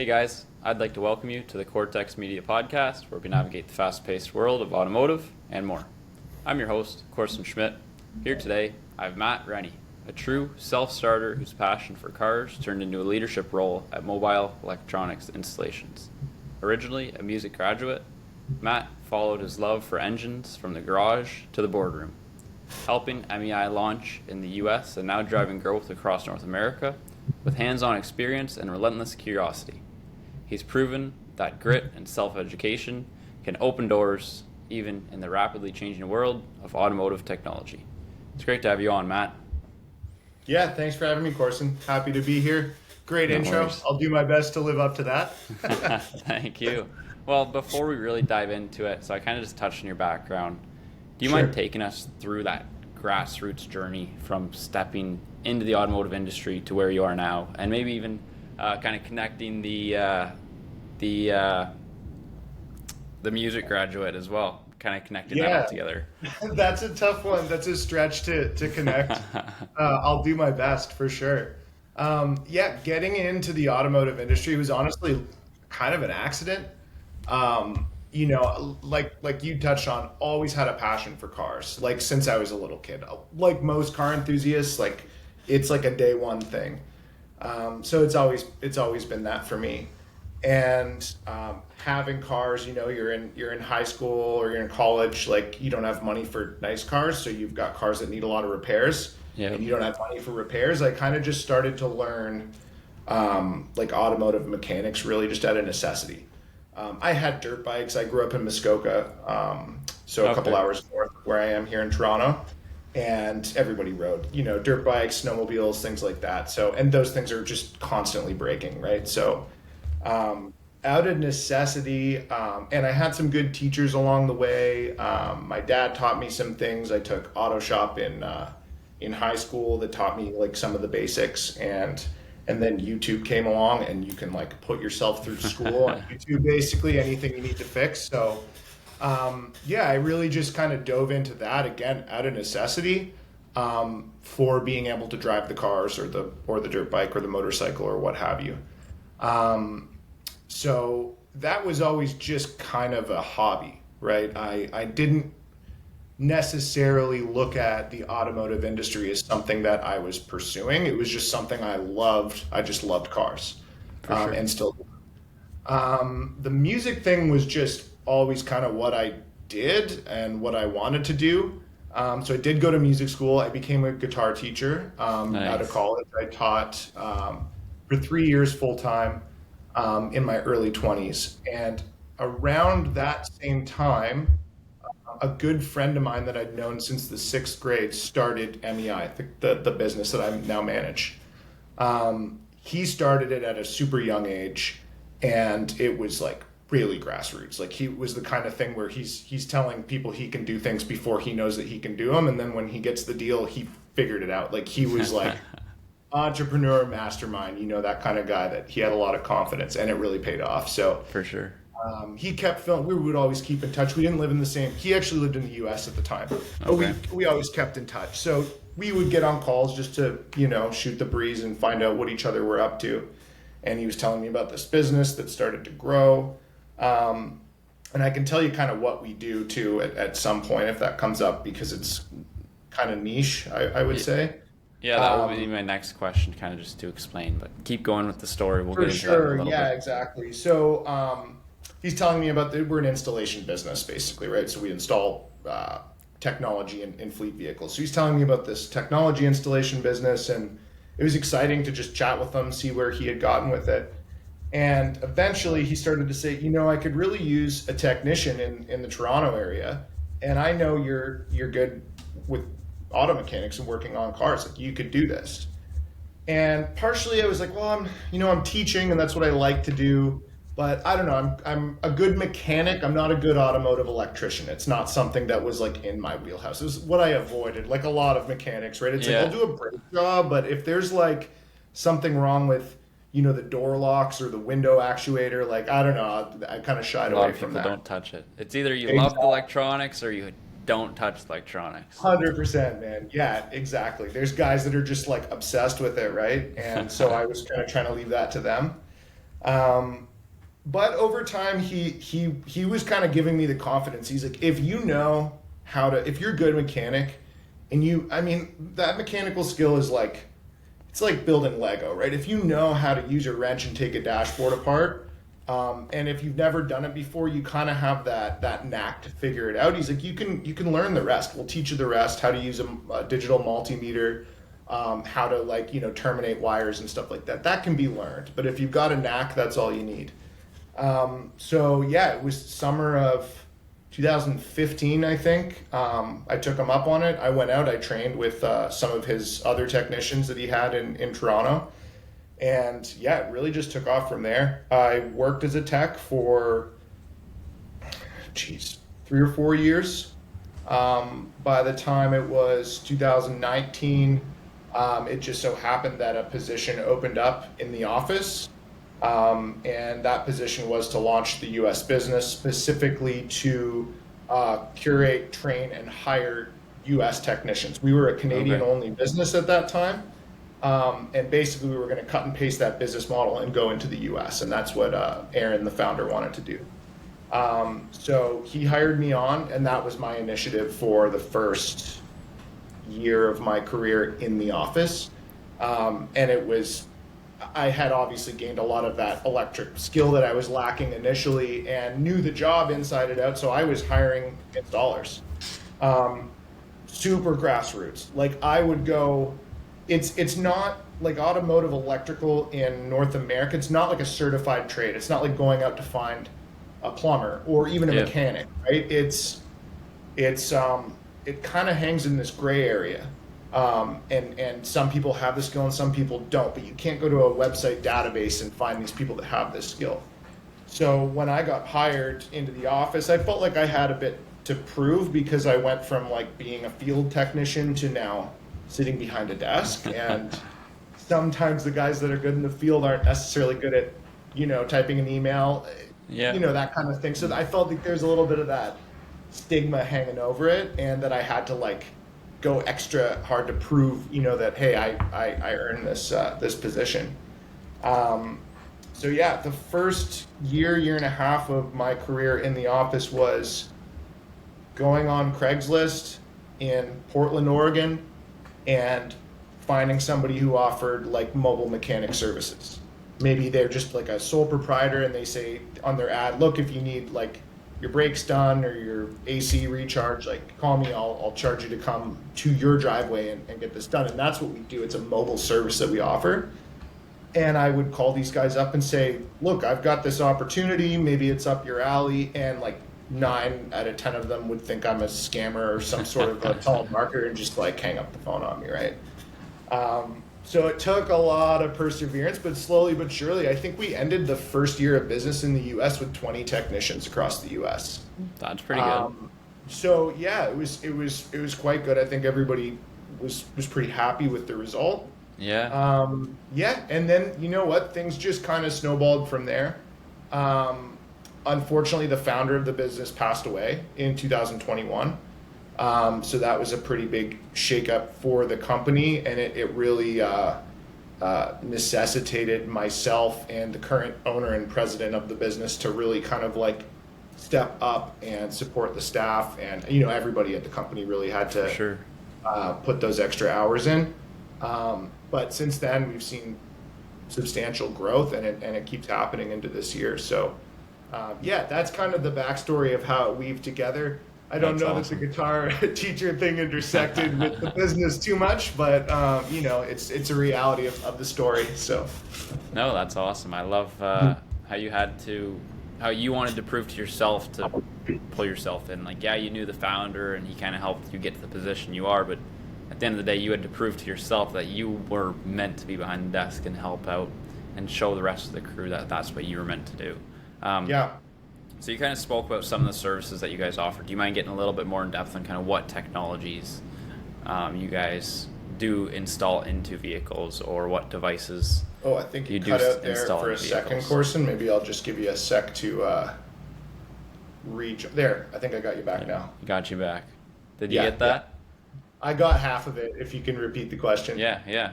Hey guys, I'd like to welcome you to the Kortex Media Podcast, where we navigate the fast-paced world of automotive and more. I'm your host, Corson Schmidt. Here today, I have Matt Rennie, a true self-starter whose passion for cars turned into a leadership role at mobile electronics installations. Originally a music graduate, Matt followed his love for engines from the garage to the boardroom, helping MEI launch in the US and now driving growth across North America with hands-on experience and relentless curiosity. He's proven that grit and self-education can open doors even in the rapidly changing world of automotive technology. It's great to have you on, Matt. Yeah, thanks for having me, Corson. Happy to be here. Great intro. Worries. I'll do my best to live up to that. Thank you. Well, before we really dive into it, so I kind of just touched on your background. Do you Sure. mind taking us through that grassroots journey from stepping into the automotive industry to where you are now, and maybe even kind of connecting the music graduate as well, kind of connecting that all together? That's a tough one. That's a stretch to connect. I'll do my best for sure. Getting into the automotive industry was honestly kind of an accident. Like you touched on, always had a passion for cars, like since I was a little kid. Like most car enthusiasts, like it's like a day one thing. So it's always been that for me. And having cars, you're in high school or you're in college, like you don't have money for nice cars, so you've got cars that need a lot of repairs. Yeah. And you don't have money for repairs. I kind of just started to learn like automotive mechanics really just out of necessity. I had dirt bikes. I grew up in Muskoka, a couple hours north of where I am here in Toronto, and everybody rode, dirt bikes, snowmobiles, things like that. So, and those things are just constantly breaking, right? So, out of necessity, and I had some good teachers along the way. My dad taught me some things. I took auto shop in high school that taught me like some of the basics, and then YouTube came along and you can like put yourself through school on YouTube, basically anything you need to fix. So I really just kind of dove into that again out of necessity for being able to drive the cars or the dirt bike or the motorcycle or what have you. So that was always just kind of a hobby, right? I didn't necessarily look at the automotive industry as something that I was pursuing. It was just something I loved. I just loved cars. Sure. And still do. The music thing was just always kind of what I did and what I wanted to do. So I did go to music school. I became a guitar teacher Nice. Out of college. I taught for 3 years full time in my early 20s. And around that same time, a good friend of mine that I'd known since the 6th grade started MEI, the business that I now manage. He started it at a super young age, and it was like really grassroots. Like he was the kind of thing where he's telling people he can do things before he knows that he can do them, and then when he gets the deal, he figured it out. Like he was like entrepreneur mastermind, that kind of guy that he had a lot of confidence, and it really paid off. So For sure. He kept filming. We would always keep in touch. We didn't live in the same. He actually lived in the U.S. at the time, but we always kept in touch. So we would get on calls just to shoot the breeze and find out what each other were up to. And he was telling me about this business that started to grow, and I can tell you kind of what we do too at some point if that comes up, because it's kind of niche. I would say. Yeah, that would be my next question, kind of just to explain. But keep going with the story. We'll get into that in a little bit. Yeah, exactly. So. He's telling me about we're an installation business, basically, right? So we install technology in fleet vehicles. So he's telling me about this technology installation business, and it was exciting to just chat with him, see where he had gotten with it. And eventually he started to say, I could really use a technician in the Toronto area, and I know you're good with auto mechanics and working on cars. Like, you could do this. And partially I was like, well, I'm teaching, and that's what I like to do. But I don't know, I'm a good mechanic. I'm not a good automotive electrician. It's not something that was like in my wheelhouse. It was what I avoided, like a lot of mechanics, right? It's like, I'll do a brake job, but if there's like something wrong with, the door locks or the window actuator, like, I don't know, I kind of shied away from that. A lot of people don't touch it. It's either you love the electronics or you don't touch the electronics. 100%, man. Yeah, exactly. There's guys that are just like obsessed with it, right? And so I was kind of trying to leave that to them. But over time, he was kind of giving me the confidence. He's like, if you know if you're a good mechanic, that mechanical skill is like, it's like building Lego, right? If you know how to use a wrench and take a dashboard apart, and if you've never done it before, you kind of have that knack to figure it out. He's like, you can learn the rest. We'll teach you the rest, how to use a digital multimeter, how to terminate wires and stuff like that. That can be learned. But if you've got a knack, that's all you need. It was summer of 2015, I think. I took him up on it. I went out, I trained with some of his other technicians that he had in Toronto. And it really just took off from there. I worked as a tech for, 3 or 4 years. By the time it was 2019, it just so happened that a position opened up in the office. And that position was to launch the U.S. business, specifically to curate, train, and hire U.S. technicians. We were a Canadian-only business at that time. And basically, we were going to cut and paste that business model and go into the U.S. And that's what Aaron, the founder, wanted to do. So he hired me on, and that was my initiative for the first year of my career in the office. I had obviously gained a lot of that electric skill that I was lacking initially and knew the job inside and out. So I was hiring installers, super grassroots. Like I would go, it's not like automotive electrical in North America. It's not like a certified trade. It's not like going out to find a plumber or even a mechanic, right? It kind of hangs in this gray area. And some people have the skill and some people don't, but you can't go to a website database and find these people that have this skill. So when I got hired into the office, I felt like I had a bit to prove because I went from like being a field technician to now sitting behind a desk. And sometimes the guys that are good in the field aren't necessarily good at, typing an email, that kind of thing. So I felt like there's a little bit of that stigma hanging over it and that I had to go extra hard to prove, that, hey, I earned this position. The first year and a half of my career in the office was going on Craigslist in Portland, Oregon, and finding somebody who offered mobile mechanic services. Maybe they're just a sole proprietor and they say on their ad, look, if you need your brakes done or your AC recharge, call me, I'll charge you to come to your driveway and get this done. And that's what we do. It's a mobile service that we offer. And I would call these guys up and say, look, I've got this opportunity, maybe it's up your alley. And 9 out of 10 of them would think I'm a scammer or some sort of a telemarketer and just hang up the phone on me, right? So it took a lot of perseverance, but slowly but surely, I think we ended the first year of business in the U.S. with 20 technicians across the U.S. That's pretty good. It was quite good. I think everybody was pretty happy with the result. Yeah. And then you know what? Things just kind of snowballed from there. Unfortunately, the founder of the business passed away in 2021. So that was a pretty big shakeup for the company, and it really necessitated myself and the current owner and president of the business to really kind of step up and support the staff, and everybody at the company really had to put those extra hours in. But since then, we've seen substantial growth, and it keeps happening into this year. So that's kind of the backstory of how it weaved together. I don't know that the guitar teacher thing intersected with the business too much, but it's a reality of the story. So, no, that's awesome. I love how you wanted to prove to yourself to pull yourself in. You knew the founder and he kind of helped you get to the position you are, but at the end of the day, you had to prove to yourself that you were meant to be behind the desk and help out and show the rest of the crew that that's what you were meant to do. So you kind of spoke about some of the services that you guys offer. Do you mind getting a little bit more in depth on kind of what technologies you guys do install into vehicles, or what devices? Oh, I think you cut out there for a second, Corson. Maybe I'll just give you a sec to reach. There, I think I got you back now. Got you back. Did you get that? I got half of it, if you can repeat the question. Yeah.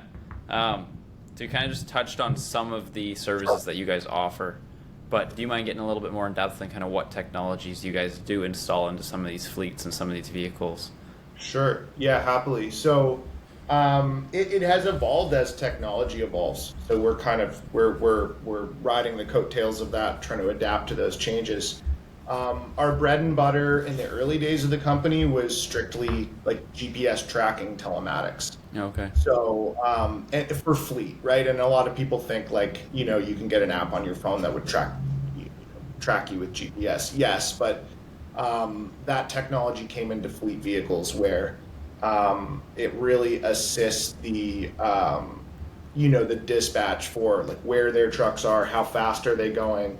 So you kind of just touched on some of the services that you guys offer, but do you mind getting a little bit more in depth on kind of what technologies you guys do install into some of these fleets and some of these vehicles? Sure. Yeah, happily. So it has evolved as technology evolves. So we're riding the coattails of that, trying to adapt to those changes. Our bread and butter in the early days of the company was strictly like GPS tracking telematics. Okay. So and for fleet, right? And a lot of people think like, you can get an app on your phone that would track you with GPS. Yes, but that technology came into fleet vehicles where it really assists the the dispatch for like where their trucks are, how fast are they going,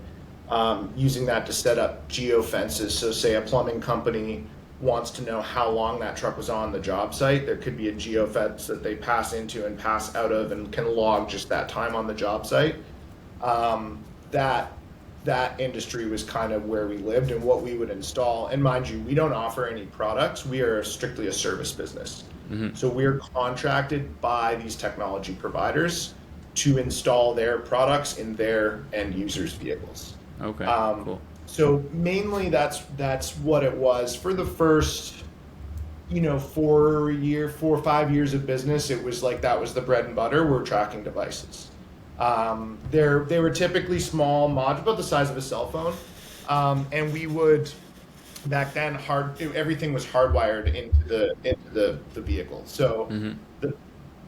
using that to set up geo fences. So say a plumbing company wants to know how long that truck was on the job site, there could be a geo fence that they pass into and pass out of and can log just that time on the job site. That industry was kind of where we lived and what we would install. And mind you, we don't offer any products. We are strictly a service business. Mm-hmm. So we're contracted by these technology providers to install their products in their end users' vehicles. Okay, cool. So mainly that's what it was for the first 4 or 5 years of business. It was like that was the bread and butter. We're tracking devices. They were typically small modules, about the size of a cell phone, and we would back then everything was hardwired into the vehicle. So mm-hmm. the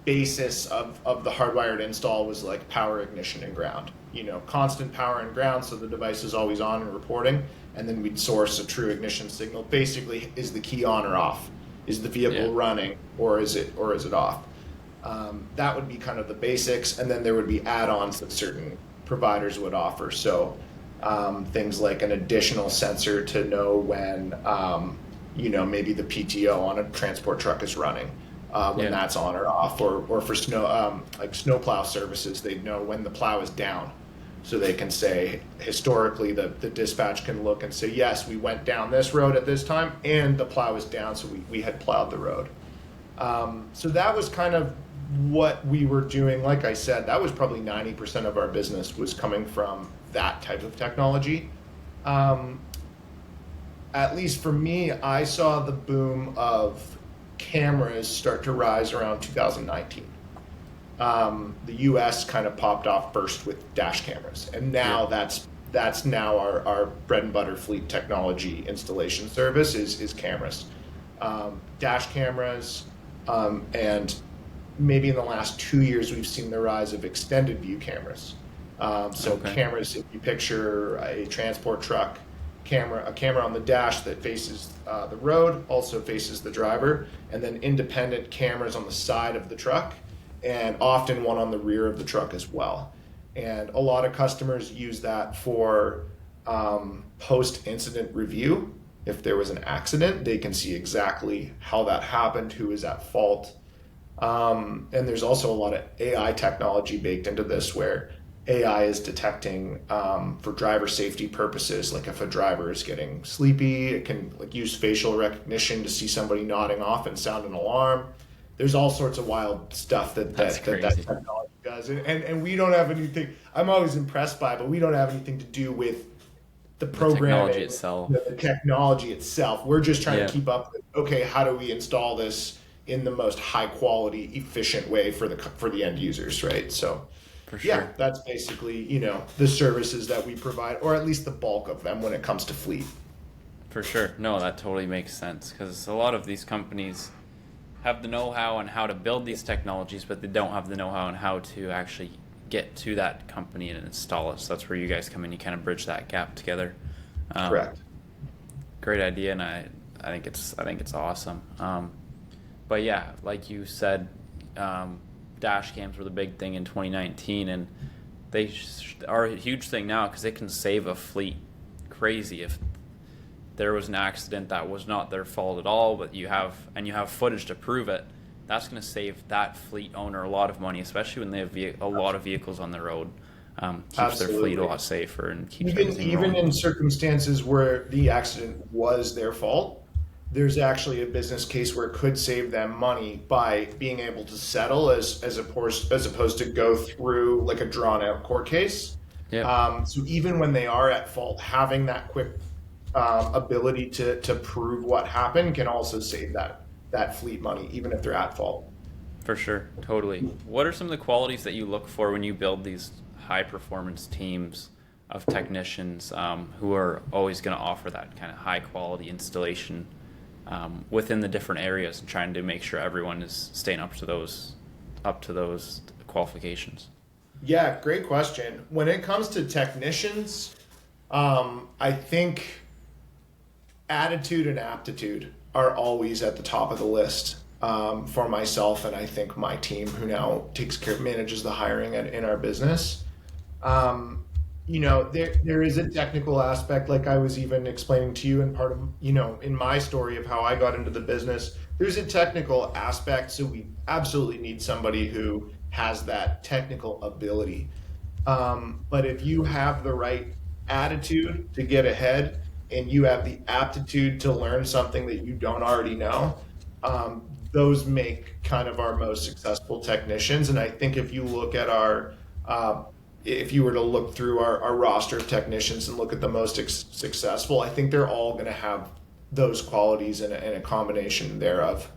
basis of the hardwired install was like power, ignition, and ground. Constant power and ground, so the device is always on and reporting, and then we'd source a true ignition signal. Basically, is the key on or off? Is the vehicle running, or is it off? That would be kind of the basics, and then there would be add-ons that certain providers would offer. So things like an additional sensor to know when maybe the PTO on a transport truck is running. When that's on or off, or for snow, like snowplow services, they'd know when the plow is down. So they can say, historically, the dispatch can look and say, yes, we went down this road at this time, and the plow is down, so we had plowed the road. So that was kind of what we were doing. Like I said, that was probably 90% of our business was coming from that type of technology. At least for me, I saw the boom of cameras start to rise around 2019. The US kind of popped off first with dash cameras, and now that's now our bread and butter fleet technology installation service is cameras, dash cameras, and maybe in the last 2 years we've seen the rise of extended view cameras. Cameras, if you picture a transport truck, a camera on the dash that faces the road, also faces the driver, and then independent cameras on the side of the truck, and often one on the rear of the truck as well. And a lot of customers use that for post-incident review. If there was an accident, they can see exactly how that happened, who is at fault. And there's also a lot of AI technology baked into this, where AI is detecting for driver safety purposes. Like if a driver is getting sleepy, it can use facial recognition to see somebody nodding off and sound an alarm. There's all sorts of wild stuff that technology does. And we don't have anything, I'm always impressed by, but we don't have anything to do with the programming, technology itself. The technology itself. We're just trying to keep up with, okay, how do we install this in the most high quality, efficient way for the end users, right? So for sure. That's basically, the services that we provide, or at least the bulk of them when it comes to fleet. For sure. No, that totally makes sense, because a lot of these companies have the know-how on how to build these technologies, but they don't have the know-how on how to actually get to that company and install it. So that's where you guys come in. You kind of bridge that gap together. Correct. Great idea, and I think it's awesome. But yeah, like you said, dash cams were the big thing in 2019, and they are a huge thing now because it can save a fleet crazy. If there was an accident that was not their fault at all, but you have footage to prove it, that's going to save that fleet owner a lot of money, especially when they have a lot of vehicles on the road. Keeps their fleet a lot safer and keeps everything even rolling. In circumstances where the accident was their fault. there's actually a business case where it could save them money by being able to settle as opposed to go through like a drawn out court case. Yeah, So even when they are at fault, having that quick ability to prove what happened can also save that fleet money, even if they're at fault. for sure. Totally. What are some of the qualities that you look for when you build these high performance teams of technicians who are always going to offer that kind of high quality installation within the different areas and trying to make sure everyone is staying up to those qualifications? Yeah, great question. When it comes to technicians, I think attitude and aptitude are always at the top of the list for myself, and I think my team, who now manages the hiring in our business. There is a technical aspect, like I was even explaining to you in part of, in my story of how I got into the business. There's a technical aspect, so we absolutely need somebody who has that technical ability. But if you have the right attitude to get ahead and you have the aptitude to learn something that you don't already know, those make kind of our most successful technicians. And I think if you look at if you were to look through our roster of technicians and look at the most successful, I think they're all going to have those qualities and a combination thereof.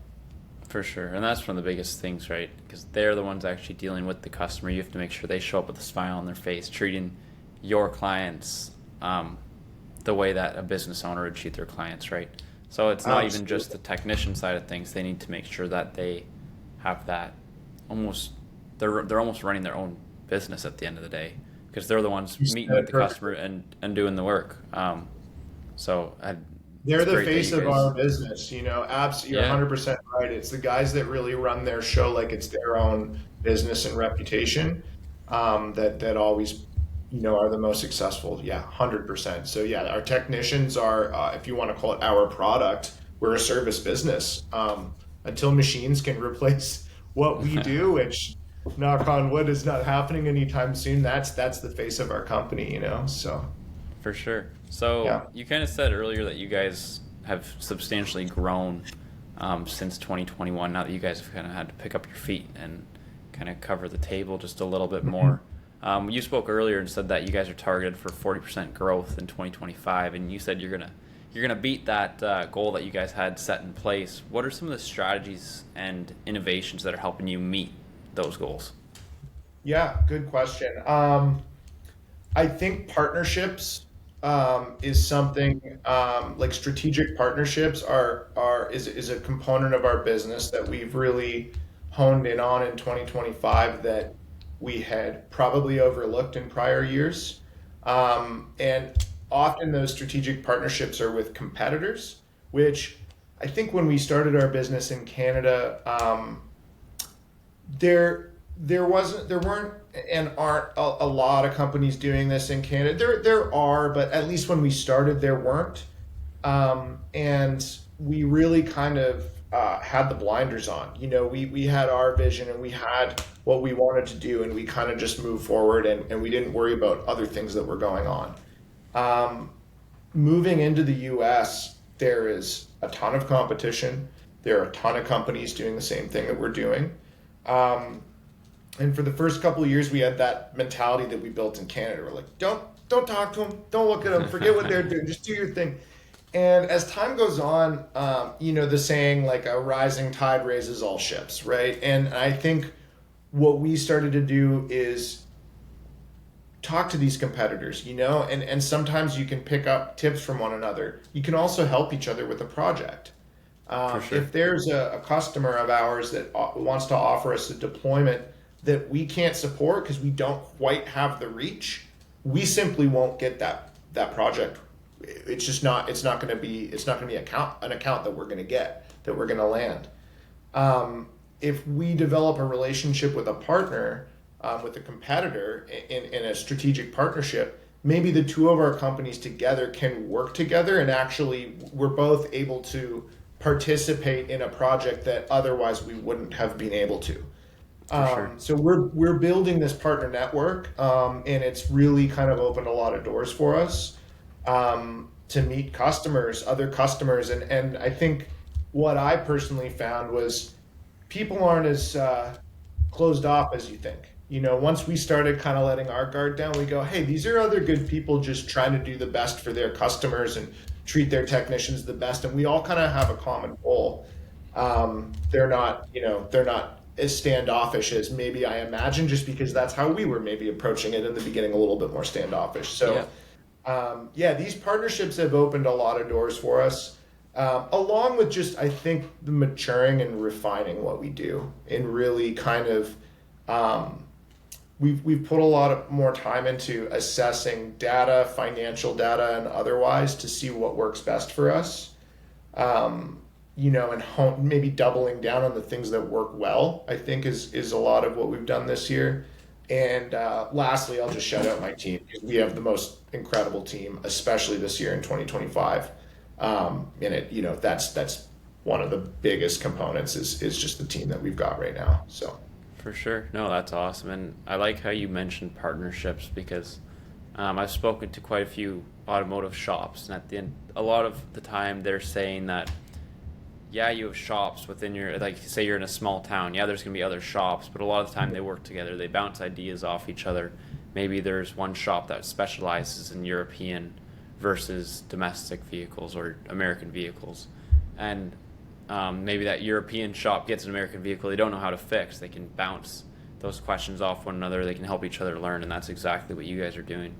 For sure. And that's one of the biggest things, right? Because they're the ones actually dealing with the customer. You have to make sure they show up with a smile on their face, treating your clients the way that a business owner would treat their clients, right? So it's not even just the technician side of things. They need to make sure that they have that they're almost running their own business at the end of the day, because they're the ones meeting with the customer and doing the work. They're the face of our business, absolutely. You're 100% right. It's the guys that really run their show like it's their own business and reputation that always, are the most successful. Yeah, 100%. So yeah, our technicians are, if you want to call it our product, we're a service business. Until machines can replace what we do, which, knock on wood, is not happening anytime soon. That's the face of our company, so. For sure. So You kind of said earlier that you guys have substantially grown since 2021. Now that you guys have kind of had to pick up your feet and kind of cover the table just a little bit more. You spoke earlier and said that you guys are targeted for 40% growth in 2025, and you said you're gonna beat that goal that you guys had set in place. What are some of the strategies and innovations that are helping you meet those goals? Yeah, good question. I think partnerships is something like strategic partnerships is a component of our business that we've really honed in on in 2025 that we had probably overlooked in prior years. And often those strategic partnerships are with competitors, which I think when we started our business in Canada, there weren't and aren't a lot of companies doing this in Canada. There are, but at least when we started, there weren't. And we really kind of had the blinders on. We had our vision and we had what we wanted to do, and we kind of just moved forward and we didn't worry about other things that were going on. Moving into the US, there is a ton of competition. There are a ton of companies doing the same thing that we're doing. And for the first couple of years, we had that mentality that we built in Canada. We're like, don't talk to them, don't look at them, forget what they're doing, just do your thing. And as time goes on, the saying, like, a rising tide raises all ships, right? And I think what we started to do is talk to these competitors, and sometimes you can pick up tips from one another. You can also help each other with a project. For sure. If there's a customer of ours that wants to offer us a deployment that we can't support because we don't quite have the reach, we simply won't get that project. It's not going to be an account that we're going to land. If we develop a relationship with a partner, with a competitor in a strategic partnership, maybe the two of our companies together can work together, and actually we're both able to participate in a project that otherwise we wouldn't have been able to. Sure. So we're building this partner network, and it's really kind of opened a lot of doors for us. to meet other customers. And I think what I personally found was people aren't as closed off as you think. Once we started kind of letting our guard down, we go, hey, these are other good people just trying to do the best for their customers and treat their technicians the best. And we all kind of have a common goal. They're not as standoffish as maybe I imagine, just because that's how we were maybe approaching it in the beginning, a little bit more standoffish. So, these partnerships have opened a lot of doors for us, along with just, I think, the maturing and refining what we do, and really kind of, we've put a lot of more time into assessing data, financial data and otherwise, to see what works best for us. And maybe doubling down on the things that work well, I think is a lot of what we've done this year. And lastly, I'll just shout out my team, because we have the most incredible team, especially this year in 2025. That's one of the biggest components is just the team that we've got right now. So. For sure. No, that's awesome. And I like how you mentioned partnerships, because I've spoken to quite a few automotive shops, and at the end, a lot of the time they're saying that, yeah, you have shops within your, like, say you're in a small town. Yeah, there's going to be other shops, but a lot of the time they work together. They bounce ideas off each other. Maybe there's one shop that specializes in European versus domestic vehicles or American vehicles. And maybe that European shop gets an American vehicle they don't know how to fix. They can bounce those questions off one another. They can help each other learn, and that's exactly what you guys are doing.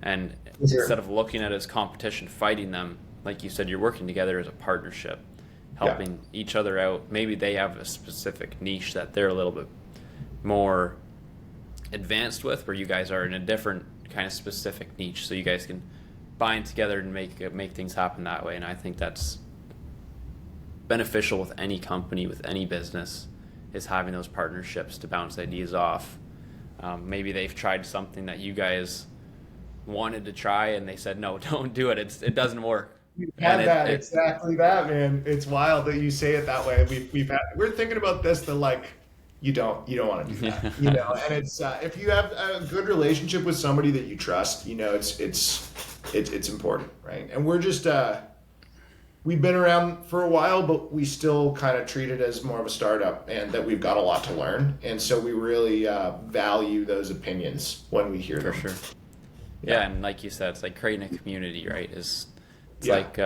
And instead of looking at it as competition, fighting them, like you said, you're working together as a partnership, helping each other out. Maybe they have a specific niche that they're a little bit more advanced with, where you guys are in a different kind of specific niche, so you guys can bind together and make things happen that way. And I think that's beneficial with any company, with any business, is having those partnerships to bounce ideas off. Maybe they've tried something that you guys wanted to try, and they said, no, don't do it. It doesn't work. We've had exactly that, man. It's wild that you say it that way. We're thinking about this, that like, you don't want to do that, and it's, if you have a good relationship with somebody that you trust, it's important, right? And we're just, we've been around for a while, but we still kind of treat it as more of a startup, and that we've got a lot to learn. And so we really value those opinions when we hear them. For sure. Yeah, and like you said, it's like creating a community, right? It's like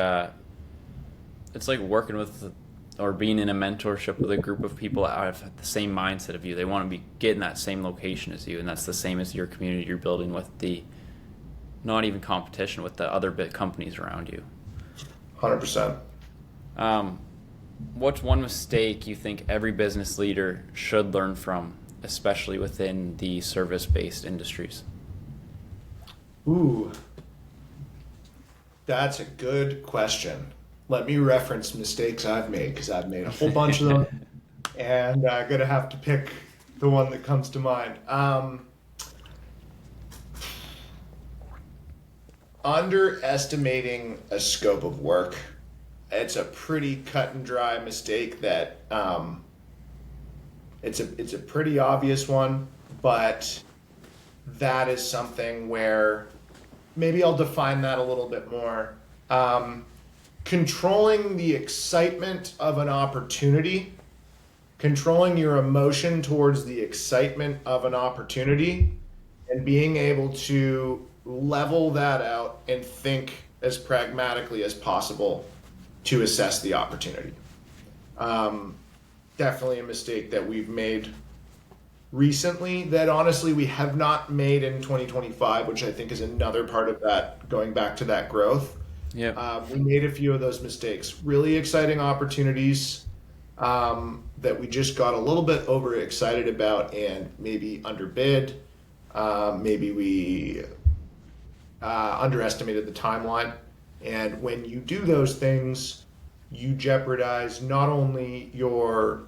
working with or being in a mentorship with a group of people that have the same mindset of you. They want to be getting that same location as you, and that's the same as your community you're building with the, not even competition, with the other big companies around you. 100%. What's one mistake you think every business leader should learn from, especially within the service-based industries? Ooh, that's a good question. Let me reference mistakes I've made, because I've made a whole bunch of them, and I'm going to have to pick the one that comes to mind. Underestimating a scope of work. It's a pretty cut and dry mistake that it's a pretty obvious one, but that is something where maybe I'll define that a little bit more. Controlling the excitement of an opportunity, controlling your emotion towards the excitement of an opportunity, and being able to level that out and think as pragmatically as possible to assess the opportunity. Definitely a mistake that we've made recently that honestly we have not made in 2025, which I think is another part of that, going back to that growth. Yeah. We made a few of those mistakes. Really exciting opportunities that we just got a little bit overexcited about and maybe underbid. Maybe we underestimated the timeline. And when you do those things, you jeopardize not only your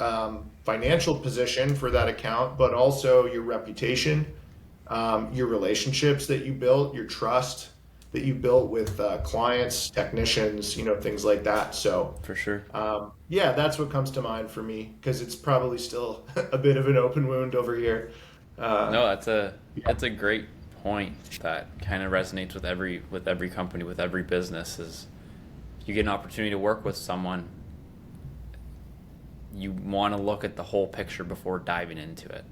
financial position for that account, but also your reputation, your relationships that you built, your trust that you built with clients, technicians, things like that. So For sure. That's what comes to mind for me, because it's probably still a bit of an open wound over here. No, that's a great point that kind of resonates with every company, with every business, is you get an opportunity to work with someone, you want to look at the whole picture before diving into it.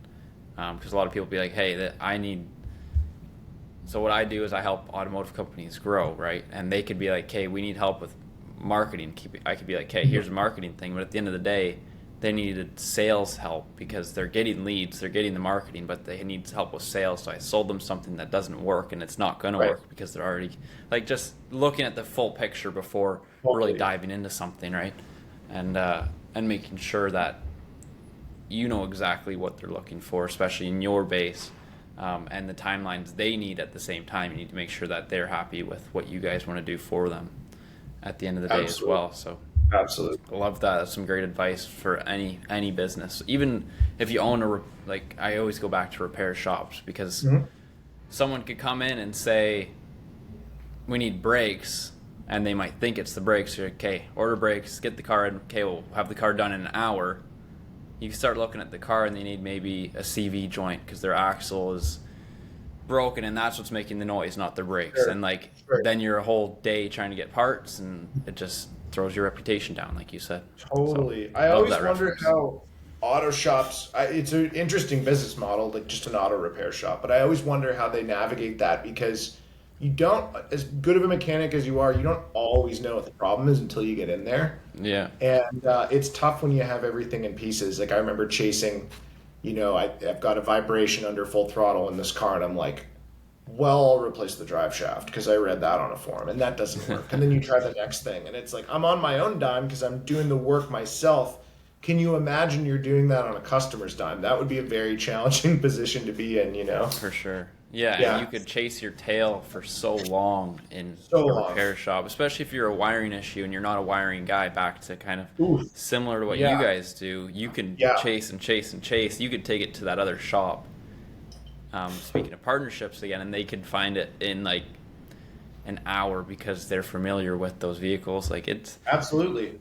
Because a lot of people be like, hey, so what I do is I help automotive companies grow, right? And they could be like, hey, we need help with marketing. I could be like, hey, here's a marketing thing. But at the end of the day, they needed sales help because they're getting leads, they're getting the marketing, but they need help with sales. So I sold them something that doesn't work, and it's not going to work because they're already, like, just looking at the full picture before really diving into something, right? And making sure that you know exactly what they're looking for, especially in your base, and the timelines they need at the same time. You need to make sure that they're happy with what you guys want to do for them at the end of the day as well. So absolutely, I love that. That's some great advice for any business. Even if you own I always go back to repair shops, because someone could come in and say, we need brakes, and they might think it's the brakes. You're like, okay, order brakes, get the car in. Okay, we'll have the car done in an hour. You start looking at the car and they need maybe a CV joint because their axle is broken, and that's what's making the noise, not their brakes. And then you're a whole day trying to get parts, and it just throws your reputation down, like you said. Totally. So, I always wonder how auto shops, it's an interesting business model, like just an auto repair shop, but I always wonder how they navigate that, because you don't, as good of a mechanic as you are, you don't always know what the problem is until you get in there. Yeah. And it's tough when you have everything in pieces. Like I remember chasing, I've got a vibration under full throttle in this car, and I'm like, well, I'll replace the drive shaft because I read that on a forum, and that doesn't work. And then you try the next thing, and it's like, I'm on my own dime because I'm doing the work myself. Can you imagine you're doing that on a customer's dime? That would be a very challenging position to be in, For sure. Yeah, and you could chase your tail for so long in a repair shop, especially if you're a wiring issue and you're not a wiring guy. Back to kind of similar to what you guys do, you can chase and chase and chase. You could take it to that other shop. Speaking of partnerships again, and they could find it in like an hour because they're familiar with those vehicles. Like it's absolutely.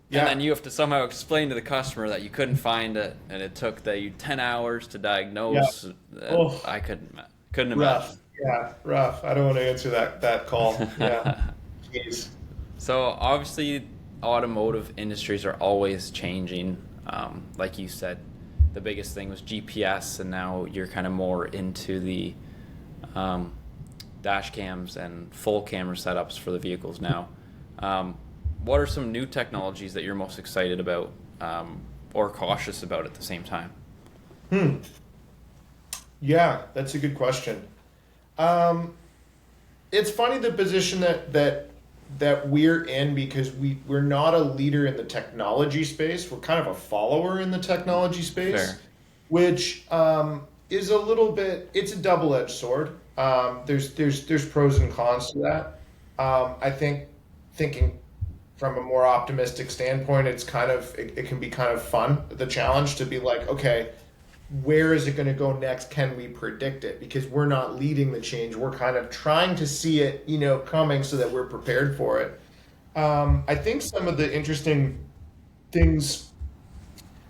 Yeah. And then you have to somehow explain to the customer that you couldn't find it, and it took you 10 hours to diagnose. Yeah. I couldn't imagine. Yeah, rough. I don't want to answer that call. Yeah. Jeez. So obviously, automotive industries are always changing. Like you said, the biggest thing was GPS, and now you're kind of more into the dash cams and full camera setups for the vehicles now. What are some new technologies that you're most excited about, or cautious about at the same time? Yeah, that's a good question. It's funny the position that we're in, because we're not a leader in the technology space. We're kind of a follower in the technology space. Fair. Which is a little bit, it's a double-edged sword. There's pros and cons to that. I think thinking from a more optimistic standpoint, it can be kind of fun, the challenge to be like, okay, where is it going to go next? Can we predict it? Because we're not leading the change. We're kind of trying to see it, coming so that we're prepared for it. I think some of the interesting things,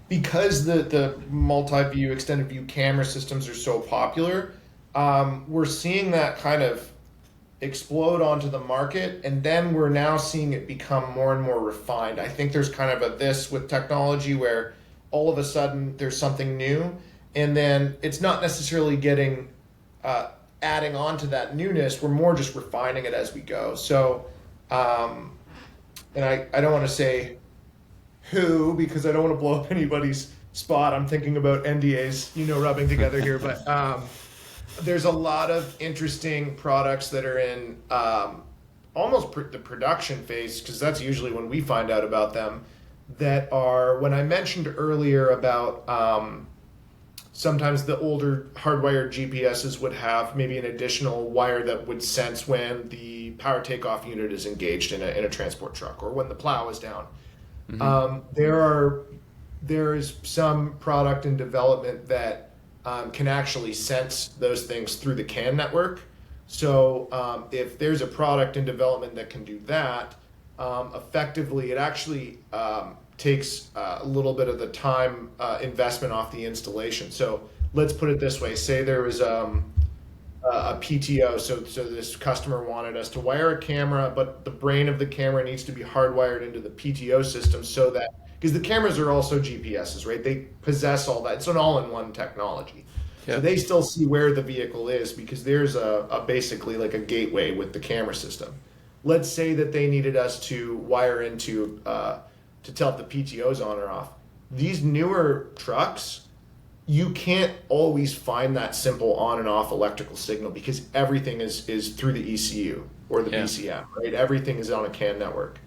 because the multi-view, extended view camera systems are so popular, we're seeing that kind of explode onto the market, and then we're now seeing it become more and more refined. I think there's kind of this with technology where all of a sudden there's something new, and then it's not necessarily getting adding on to that newness. We're more just refining it as we go. So and I don't want to say who, because I don't want to blow up anybody's spot. I'm thinking about NDAs, rubbing together here, but there's a lot of interesting products that are in almost the production phase, because that's usually when we find out about them, that are, when I mentioned earlier about sometimes the older hardwired GPSs would have maybe an additional wire that would sense when the power takeoff unit is engaged in a transport truck, or when the plow is down. There is some product in development that can actually sense those things through the CAN network. So if there's a product in development that can do that, effectively, it actually takes a little bit of the time investment off the installation. So let's put it this way. Say there was a PTO. So this customer wanted us to wire a camera, but the brain of the camera needs to be hardwired into the PTO system so that, because the cameras are also GPSs, right? They possess all that. It's an all-in-one technology. Yep. So they still see where the vehicle is because there's a basically like a gateway with the camera system. Let's say that they needed us to wire into to tell if the PTO is on or off. These newer trucks, you can't always find that simple on and off electrical signal because everything is through the ECU or the BCM, right? Everything is on a CAN network.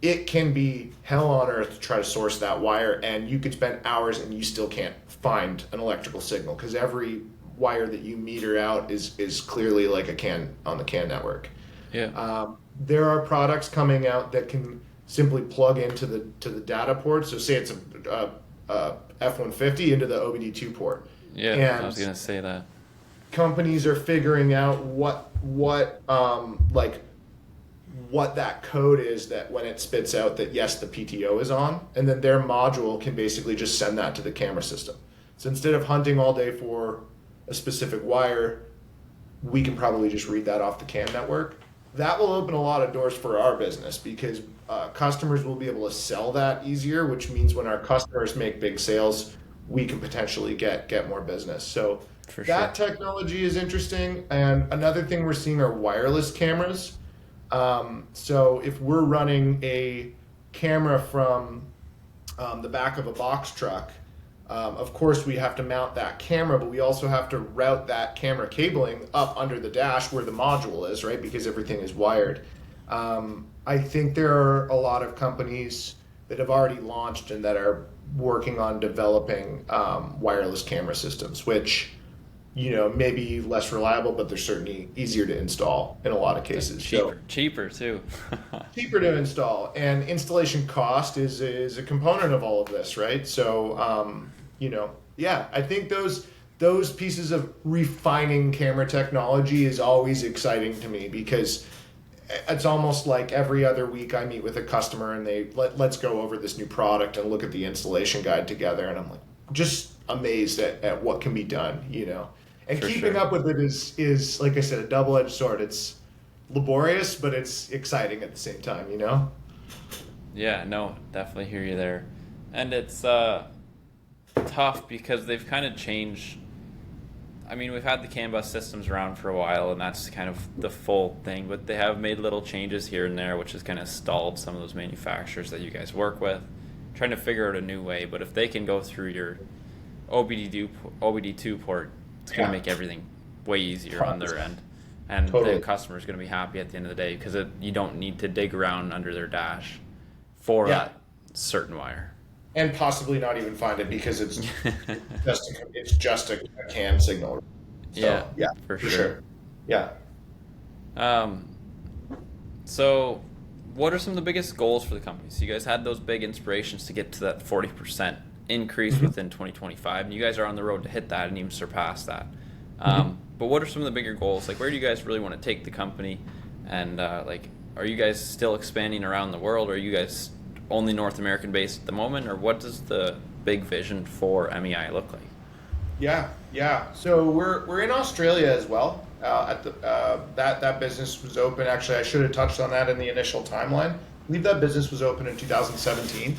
It can be hell on earth to try to source that wire, and you could spend hours and you still can't find an electrical signal because every wire that you meter out is clearly like a CAN on the CAN network. Yeah. There are products coming out that can simply plug into the data port. So say it's a F-150 into the OBD2 port. Yeah, and I was gonna say that. Companies are figuring out what that code is that when it spits out that yes, the PTO is on, and then their module can basically just send that to the camera system. So instead of hunting all day for a specific wire, we can probably just read that off the CAN network. That will open a lot of doors for our business because customers will be able to sell that easier, which means when our customers make big sales, we can potentially get more business. So that technology is interesting. And another thing we're seeing are wireless cameras. So if we're running a camera from the back of a box truck, of course we have to mount that camera, but we also have to route that camera cabling up under the dash where the module is, right? Because everything is wired. I think there are a lot of companies that have already launched and that are working on developing wireless camera systems, which, may be less reliable, but they're certainly easier to install in a lot of cases. Cheaper too. Cheaper to install, and installation cost is a component of all of this, right? So, I think those pieces of refining camera technology is always exciting to me because it's almost like every other week I meet with a customer and let's go over this new product and look at the installation guide together, and I'm like just amazed at what can be done, And keeping up with it is like I said, a double-edged sword. It's laborious, but it's exciting at the same time, Yeah, no, definitely hear you there. And it's tough because they've kind of changed. I mean, we've had the CAN bus systems around for a while, and that's kind of the full thing, but they have made little changes here and there, which has kind of stalled some of those manufacturers that you guys work with, trying to figure out a new way. But if they can go through your OBD2 port, it's going to make everything way easier on their end. And the customer's going to be happy at the end of the day because you don't need to dig around under their dash for that certain wire. And possibly not even find it because it's just a CAN signal. So, for sure. Yeah. So what are some of the biggest goals for the company? So you guys had those big inspirations to get to that 40% increase within 2025, and you guys are on the road to hit that and even surpass that. But what are some of the bigger goals? Like, where do you guys really want to take the company? And are you guys still expanding around the world, or are you guys only North American based at the moment, or what does the big vision for MEI look like? Yeah. So we're in Australia as well. That business was open. Actually, I should have touched on that in the initial timeline. I believe that business was open in 2017.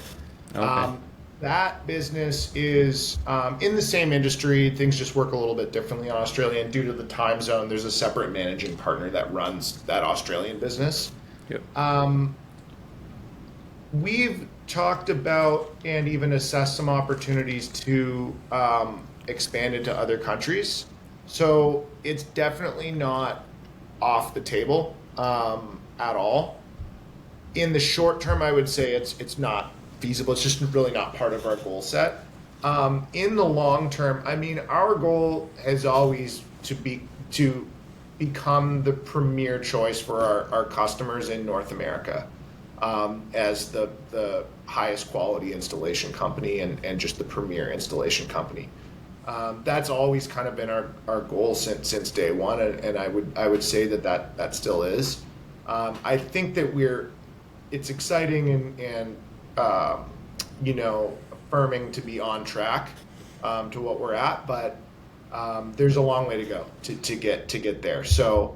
Okay. That business is in the same industry. Things just work a little bit differently in Australia, and due to the time zone, there's a separate managing partner that runs that Australian business. Yep. We've talked about and even assessed some opportunities to expand into other countries. So it's definitely not off the table at all. In the short term, I would say it's not feasible. It's just really not part of our goal set. In the long term, I mean, our goal has always to become the premier choice for our customers in North America. As the highest quality installation company and just the premier installation company. That's always kind of been our goal since day one, and I would say that still is. I think that it's exciting and affirming to be on track to what we're at, but there's a long way to go to get there. So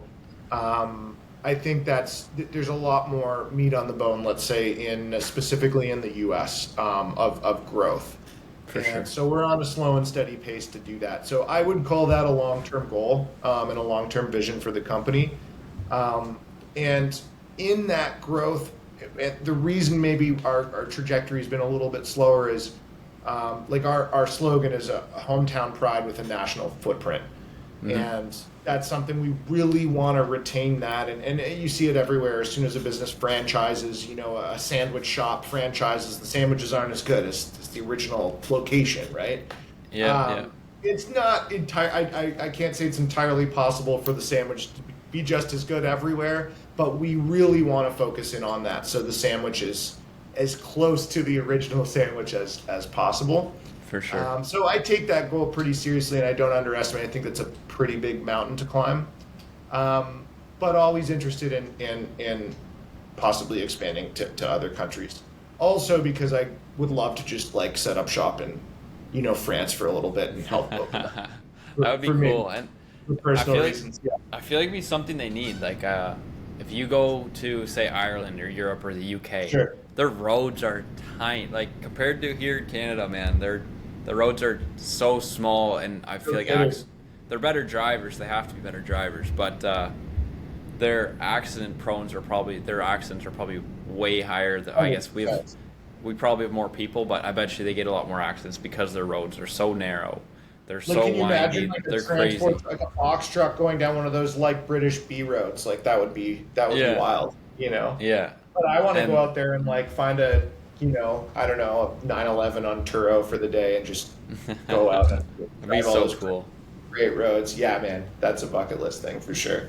I think there's a lot more meat on the bone, let's say, specifically in the U.S. Of growth. For sure. So we're on a slow and steady pace to do that. So I would call that a long-term goal and a long-term vision for the company. And in that growth, the reason maybe our trajectory has been a little bit slower is like our slogan is a hometown pride with a national footprint. Mm-hmm. And that's something we really want to retain that. And you see it everywhere. As soon as a business franchises, a sandwich shop franchises, the sandwiches aren't as good as the original location, right? Yeah. It's not I can't say it's entirely possible for the sandwich to be just as good everywhere, but we really want to focus in on that. So the sandwich is as close to the original sandwich as possible. For sure. So I take that goal pretty seriously, and I don't underestimate. I think that's a pretty big mountain to climb, but always interested in possibly expanding to other countries. Also, because I would love to just like set up shop in, France for a little bit and help open that. That would be cool. And for personal reasons. Yeah. I feel like it'd be something they need. Like if you go to say Ireland or Europe or the UK, sure. Their roads are tiny. Like compared to here in Canada, man, the roads are so small, and I feel like they're better drivers. They have to be better drivers, but their accidents are probably way higher. I guess we probably have more people, but I bet you they get a lot more accidents because their roads are so narrow. They're so can you windy. imagine, They're crazy. Like a box truck going down one of those like British B roads, like that would be wild, Yeah. But I want to go out there and like find a 911 on Turo for the day and just go out and it'd be so cool. Great roads. Yeah, man. That's a bucket list thing for sure.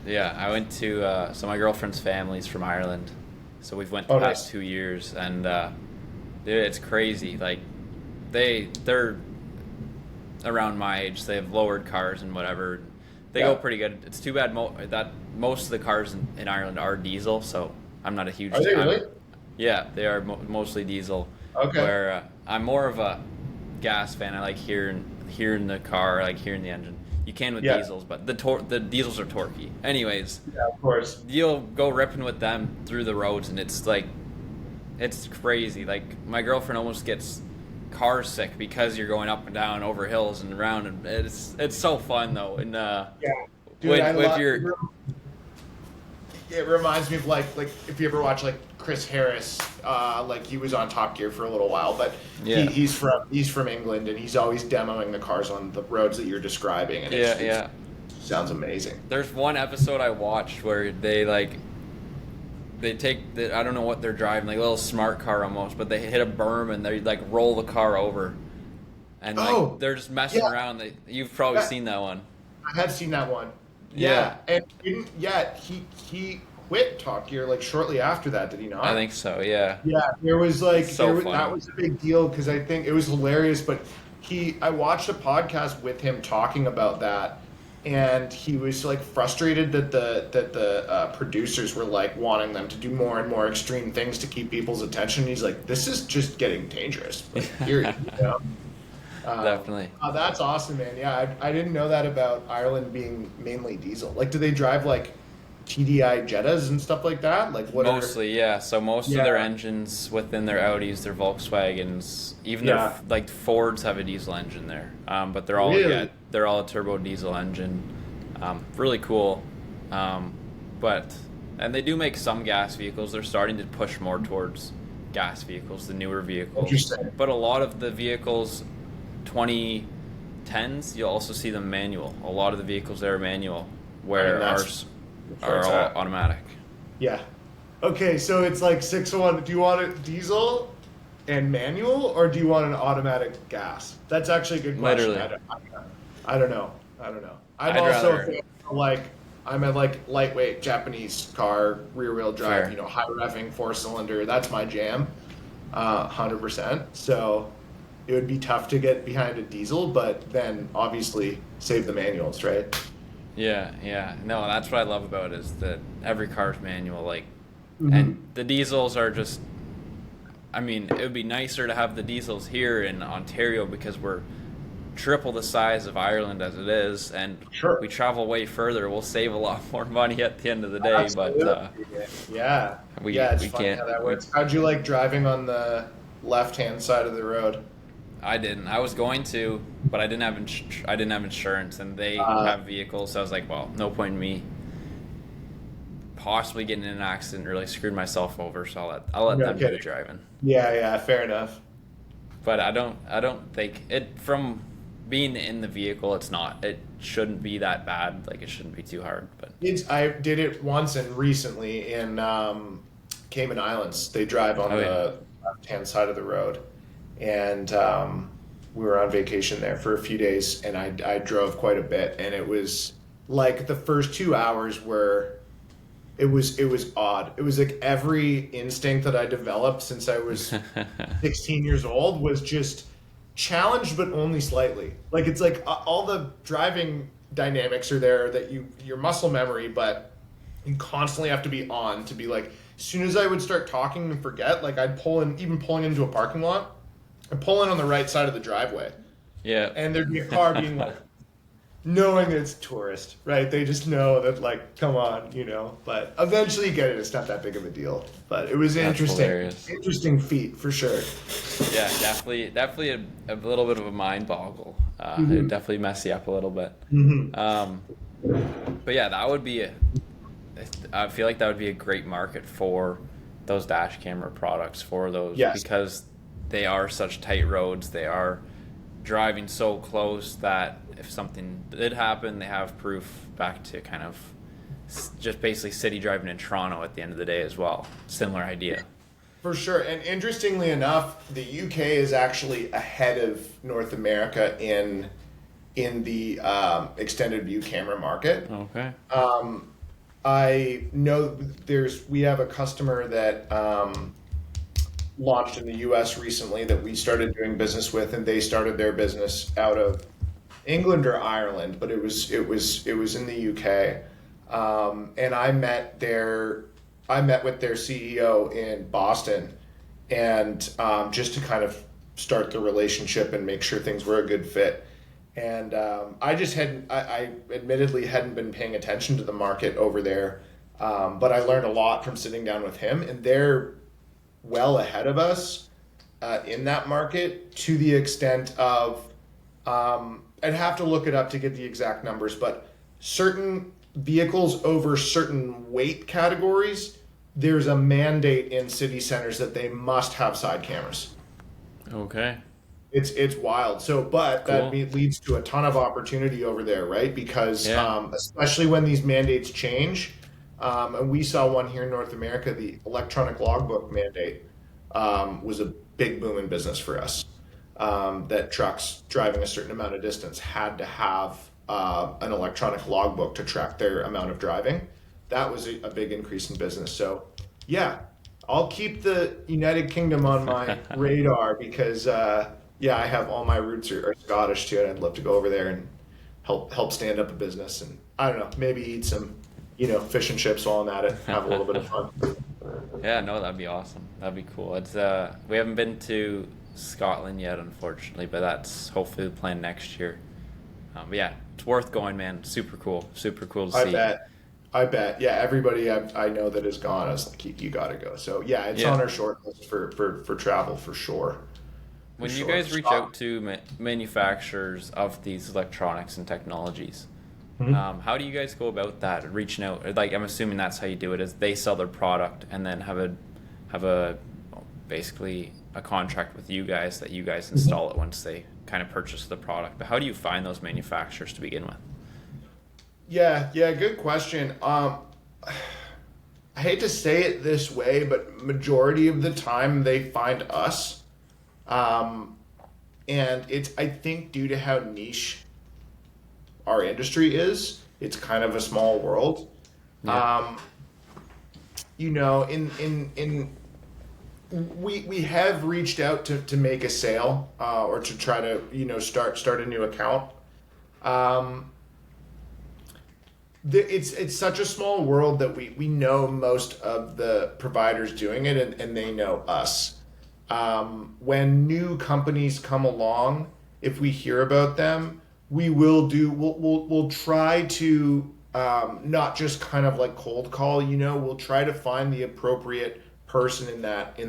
Yeah, I went to so my girlfriend's family's from Ireland. So we've went the past 2 years, and dude, it's crazy. Like they're around my age. They have lowered cars and whatever. They go pretty good. It's too bad that most of the cars in Ireland are diesel, so I'm not a huge Are they really? Yeah, they are mostly diesel. Okay. Where I'm more of a gas fan. I like hearing the car, I like hearing the engine. You can with diesels, but the diesels are torquey. Anyways, yeah, of course. You'll go ripping with them through the roads, and it's crazy. Like my girlfriend almost gets car sick because you're going up and down over hills and around, and it's so fun though. And Dude, it reminds me of like if you ever watch like Chris Harris, like he was on Top Gear for a little while, but he's from England, and he's always demoing the cars on the roads that you're describing, and it sounds amazing. There's one episode I watched where they take I don't know what they're driving, like a little smart car almost, but they hit a berm and they like roll the car over, and they're just messing around. You've probably seen that one. I have seen that one. Yeah. And he quit Top Gear like shortly after that, did he not? I think so, yeah. Yeah, there was like funny. That was a big deal because I think it was hilarious, but I watched a podcast with him talking about that, and he was like frustrated that the producers were like wanting them to do more and more extreme things to keep people's attention. He's like, this is just getting dangerous. Like, Definitely. That's awesome, man. Yeah, I didn't know that about Ireland being mainly diesel. Like, do they drive like TDI Jettas and stuff like that? Like, what? Mostly, yeah. So most of their engines within their Audis, their Volkswagens, even their like Fords have a diesel engine there. But they're all they're all a turbo diesel engine. Really cool. And they do make some gas vehicles. They're starting to push more towards gas vehicles, the newer vehicles. Interesting. But a lot of the vehicles 2010s, you'll also see them manual. A lot of the vehicles there are manual, where ours are all automatic. Yeah. Okay, so it's like 6-1. Do you want a diesel and manual, or do you want an automatic gas? That's actually a good question. Literally. I don't know. I'm a lightweight Japanese car, rear wheel drive, Fair. High revving 4-cylinder. That's my jam, 100%. So it would be tough to get behind a diesel, but then obviously save the manuals, right? Yeah. No, that's what I love about it, is that every car's manual, like, and the diesels are just, I mean, it would be nicer to have the diesels here in Ontario because we're triple the size of Ireland as it is, and Sure. we travel way further. We'll save a lot more money at the end of the day, Absolutely. but Yeah. we Yeah, it's we funny can't. how that works. How'd you like driving on the left-hand side of the road? I didn't. I was going to, but I didn't have insurance, and they have vehicles. So I was like, well, no point in me possibly getting in an accident. Really screwed myself over. So I'll let them do the driving. Yeah, fair enough. But I don't think it, from being in the vehicle, it shouldn't be that bad. Like, it shouldn't be too hard. But I did it once and recently in Cayman Islands. They drive on the left-hand side of the road, and we were on vacation there for a few days, and I drove quite a bit, and it was like the first 2 hours were. It was odd. It was like every instinct that I developed since I was 16 years old was just challenged, but only slightly. Like, it's like all the driving dynamics are there, that your muscle memory, but you constantly have to be on to be like, as soon as I would start talking and forget, like I'd pull in, even pulling into a parking lot, I'd pull in on the right side of the driveway. Yeah. And there'd be a car being like, knowing it's tourist, right? They just know that, like, come on, But eventually you get it. It's not that big of a deal. But it was interesting feat for sure. Yeah, definitely a little bit of a mind boggle. It definitely mess you up a little bit. But yeah, I feel like that would be a great market for those dash camera products, for those, because they are such tight roads. They are driving so close that if something did happen, they have proof back to kind of just basically city driving in Toronto at the end of the day as well. Similar idea. For sure. And interestingly enough, the UK is actually ahead of North America in the extended view camera market. Okay. I know we have a customer that launched in the US recently that we started doing business with, and they started their business out of England or Ireland, but it was in the UK. And I met with their CEO in Boston, and just to kind of start the relationship and make sure things were a good fit. And I admittedly hadn't been paying attention to the market over there, but I learned a lot from sitting down with him, and they're well ahead of us in that market, to the extent of, I'd have to look it up to get the exact numbers, but certain vehicles over certain weight categories, there's a mandate in city centers that they must have side cameras. Okay. It's wild. So, but cool. That leads to a ton of opportunity over there, right? Because especially when these mandates change, and we saw one here in North America, the electronic logbook mandate was a big boom in business for us. That trucks driving a certain amount of distance had to have an electronic logbook to track their amount of driving. That was a big increase in business. So, yeah, I'll keep the United Kingdom on my radar because, I have all my roots are Scottish too, and I'd love to go over there and help stand up a business. And I don't know, maybe eat some, fish and chips while I'm at it, have a little bit of fun. Yeah, no, that'd be awesome. That'd be cool. It's we haven't been to Scotland yet, unfortunately, but that's hopefully the plan next year. But yeah, it's worth going, man. Super cool to see. I bet. Yeah, everybody I know that has gone, I was like, you got to go. So yeah, it's on our short list for travel for sure. When you guys reach out to manufacturers of these electronics and technologies, how do you guys go about that? Reaching out, like, I'm assuming that's how you do it, is they sell their product and then have a basically a contract with you guys that you guys install it once they kind of purchase the product. But how do you find those manufacturers to begin with? Yeah, good question. I hate to say it this way, but majority of the time they find us. And it's, I think, due to how niche our industry is, it's kind of a small world. Yeah. We have reached out to make a sale, or to try to, start a new account. It's such a small world that we know most of the providers doing it, and they know us. When new companies come along, if we hear about them, we'll try to not just kind of like cold call, we'll try to find the appropriate person in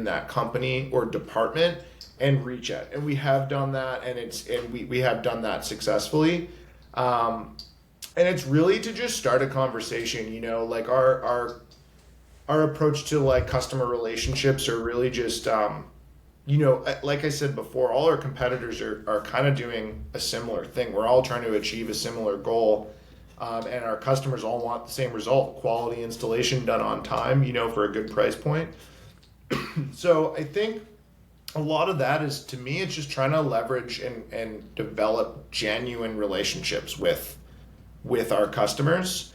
that company or department and reach out. And we have done that, and we have done that successfully. And it's really to just start a conversation, like our approach to like customer relationships are really just, like I said before, all our competitors are kind of doing a similar thing. We're all trying to achieve a similar goal. And our customers all want the same result, quality installation done on time, for a good price point. So I think a lot of that is, to me, it's just trying to leverage and develop genuine relationships with our customers,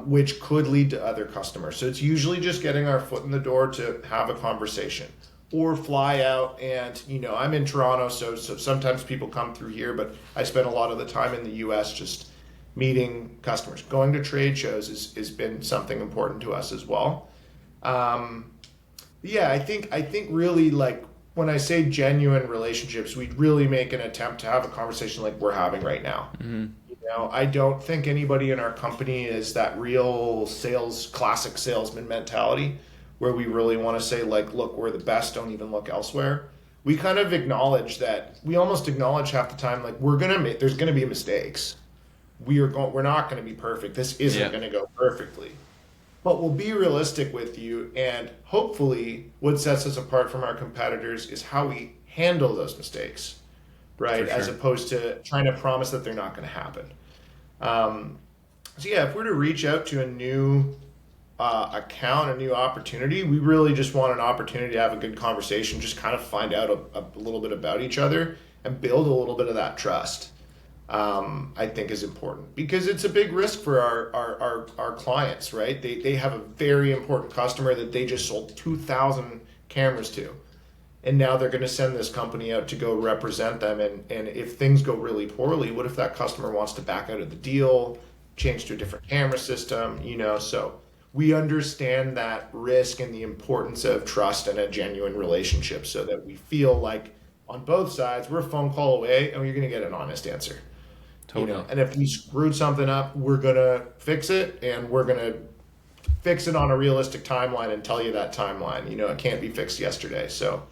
which could lead to other customers. So it's usually just getting our foot in the door to have a conversation or fly out. And, I'm in Toronto, so sometimes people come through here, but I spend a lot of the time in the US just meeting customers. Going to trade shows has been something important to us as well. I think really, like, when I say genuine relationships, we really make an attempt to have a conversation like we're having right now. Mm-hmm. I don't think anybody in our company is that real classic salesman mentality where we really want to say, like, look, we're the best, don't even look elsewhere. We kind of we almost acknowledge half the time, like, there's going to be mistakes. We're not going to be perfect. This isn't going to go perfectly. But we'll be realistic with you, and hopefully what sets us apart from our competitors is how we handle those mistakes, right? Sure. As opposed to trying to promise that they're not going to happen. If we're to reach out to a new account, a new opportunity, we really just want an opportunity to have a good conversation, just kind of find out a little bit about each other and build a little bit of that trust. I think is important because it's a big risk for our clients, right? They have a very important customer that they just sold 2,000 cameras to, and now they're going to send this company out to go represent them. And if things go really poorly, what if that customer wants to back out of the deal, change to a different camera system, so we understand that risk and the importance of trust and a genuine relationship so that we feel like on both sides, we're a phone call away and you're going to get an honest answer. Totally. And if we screwed something up, we're going to fix it, and we're going to fix it on a realistic timeline and tell you that timeline. It can't be fixed yesterday. So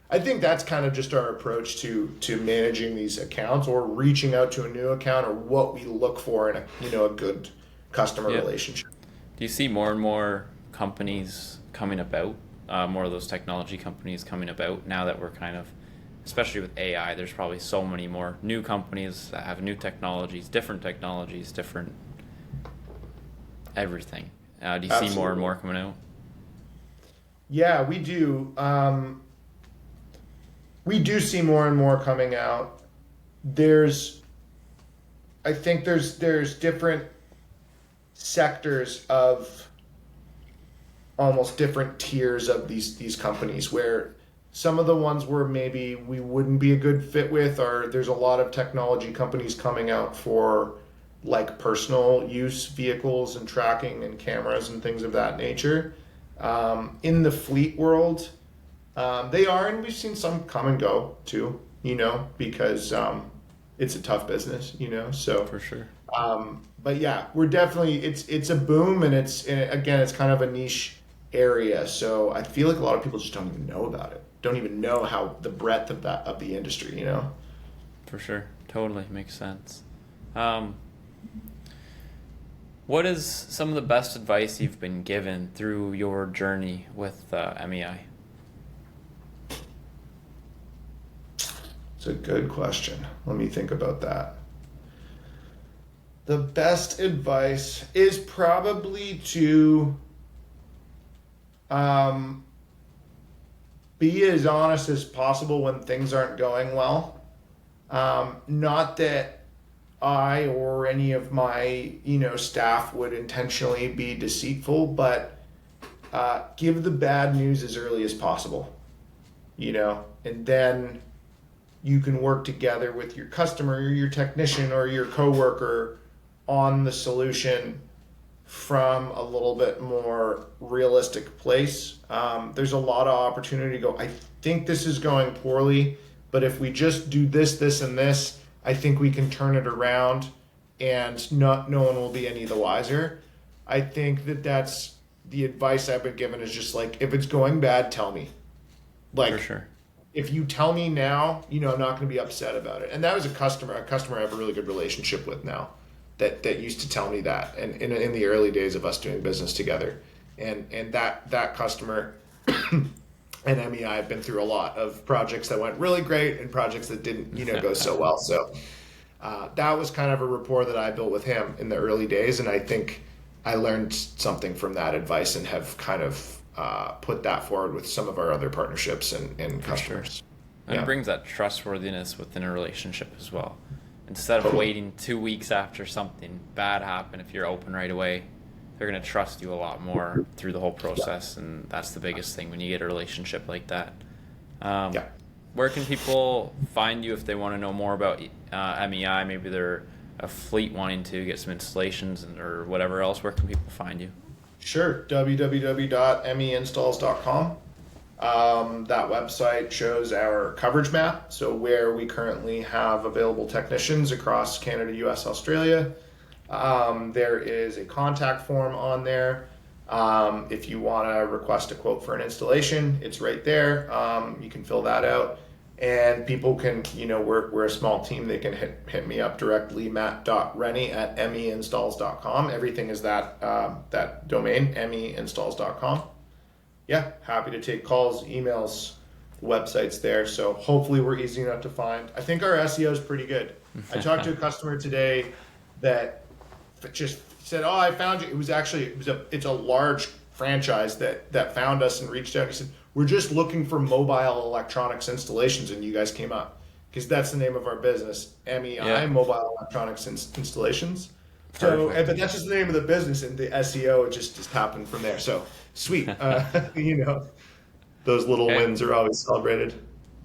I think that's kind of just our approach to managing these accounts or reaching out to a new account, or what we look for in a good customer relationship. Do you see more and more companies coming about, more of those technology companies coming about now that we're kind of, especially with AI, there's probably so many more new companies that have new technologies, different everything. Do you Absolutely. See more and more coming out? Yeah, we do. We do see more and more coming out. I think there's different sectors of almost different tiers of these companies, where some of the ones where maybe we wouldn't be a good fit with there's a lot of technology companies coming out for like personal use vehicles and tracking and cameras and things of that nature. In the fleet world, they are, and we've seen some come and go too, because it's a tough business, so. For sure. But yeah, we're definitely, it's a boom, and it's kind of a niche area. So I feel like a lot of people just don't even know about it. Don't even know how the breadth of the industry, For sure. Totally makes sense. What is some of the best advice you've been given through your journey with MEI? It's a good question. Let me think about that. The best advice is probably to be as honest as possible when things aren't going well. Not that I or any of my staff would intentionally be deceitful, but give the bad news as early as possible, and then you can work together with your customer or your technician or your coworker on the solution from a little bit more realistic place. There's a lot of opportunity to go, I think this is going poorly. but if we just do this, this, and this, I think we can turn it around and no one will be any the wiser. I think that's the advice I've been given is just like, if it's going bad, tell me. Like, For sure. if you tell me now, I'm not going to be upset about it. And that was a customer I have a really good relationship with now that used to tell me that. And in the early days of us doing business together. And that customer and MEI have been through a lot of projects that went really great and projects that didn't, go so well. So that was kind of a rapport that I built with him in the early days. And I think I learned something from that advice and have kind of put that forward with some of our other partnerships and customers. Sure. And it brings that trustworthiness within a relationship as well. Instead of waiting 2 weeks after something bad happened, if you're open right away, they're going to trust you a lot more through the whole process. And that's the biggest thing when you get a relationship like that. Where can people find you if they want to know more about MEI? Maybe they're a fleet wanting to get some installations or whatever else. Where can people find you? Sure. www.meinstalls.com. That website shows our coverage map, so where we currently have available technicians across Canada, US, Australia. There is a contact form on there. If you want to request a quote for an installation, it's right there. You can fill that out. And people can, we're a small team. They can hit me up directly, matt.rennie@meinstalls.com. Everything is that domain, meinstalls.com. Yeah, happy to take calls, emails, websites there. So hopefully we're easy enough to find. I think our SEO is pretty good. I talked to a customer today that just said, "Oh, I found you." It's a large franchise that found us and reached out. He said, "We're just looking for mobile electronics installations, and you guys came up," because that's the name of our business, MEI, Mobile Electronics Installations. So, but that's just the name of the business, and the SEO just happened from there. So sweet, those little wins are always celebrated.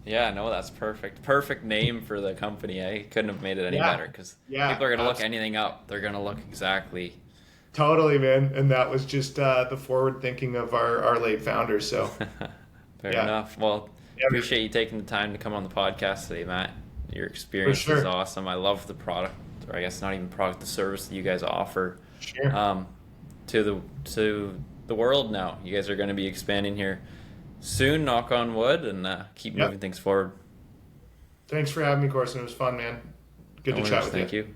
Yeah, no, that's perfect. Perfect name for the company. I couldn't have made it any better because people are going to look anything up. They're going to look exactly. Totally, man. And that was just the forward thinking of our late founder. So fair enough. Well, appreciate you taking the time to come on the podcast today, Matt. Your experience is awesome. I love the product, or I guess not even product, the service that you guys offer to the world now. You guys are going to be expanding here soon, knock on wood, and keep moving things forward. Thanks for having me, Corson. It was fun, man. Good to chat with you. Thank you.